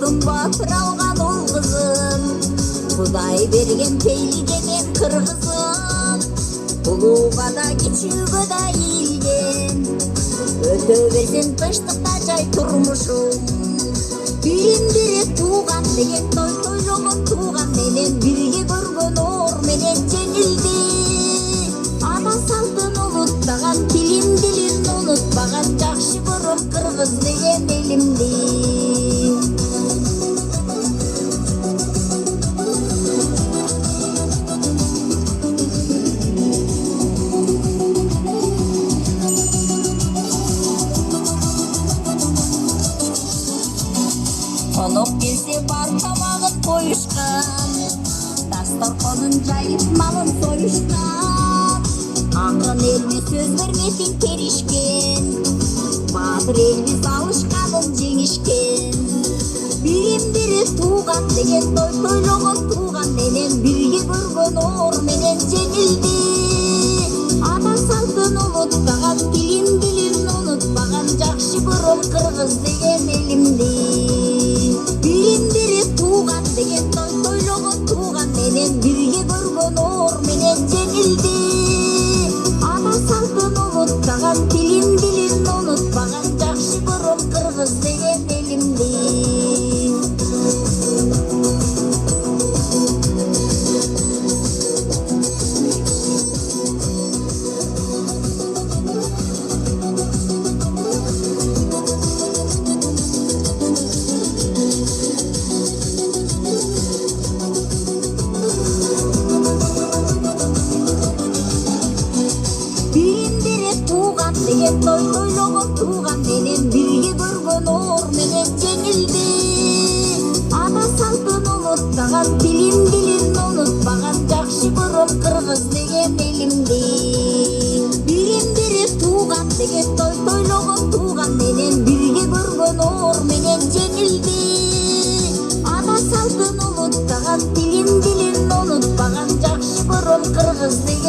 Алтын батыр алған ол қызым, Құдай берген пейілдеген қырғызым. Ұлуға да кичүүгө да ийілген, өтө берсен тынчтыкта жай турмушум. Биримдире туган деген той тойлогон туган менен бирге көргөн оор менен жеңилди. Ата салтын унутпаган, тилин дилин унутпаган, жакшы көрөм кыргыз деген элимди. Конок келсе бар тамағын қойышқан, дастарханын жайып малын сойышқан. Ақын елме сөз бермесін керішкен, батыр елбіз алышқанын жеңішкен. Биримдире туған деген той тойлогон туған менен бирге көргөн оор менен жеңилди. Ата салтын унутпаган, тилин дилин унутпаган, жакшы көрөм кыргыз деген элимди. Биримдире туган деген той тойлогон туган менен бирге көргөн оор менен жеңилди. Ата салтын унутпаган, тилин дилин унутпаган, жакшы көрөм кыргыз деген элимди. Биримдире туган деген той тойлогон туган менен бирге көргөн оор менен жеңилди. Ата салтын унутпаган, тилин дилин унутпаган, жакшы көрөм кыргыз деген элимди. Биримдире туган деген той тойлогон туган менен бирге көргөн оор менен жеңилди. Ата салтын унутпаган, тилин дилин унутпаган, жакшы көрөм кыргыз деген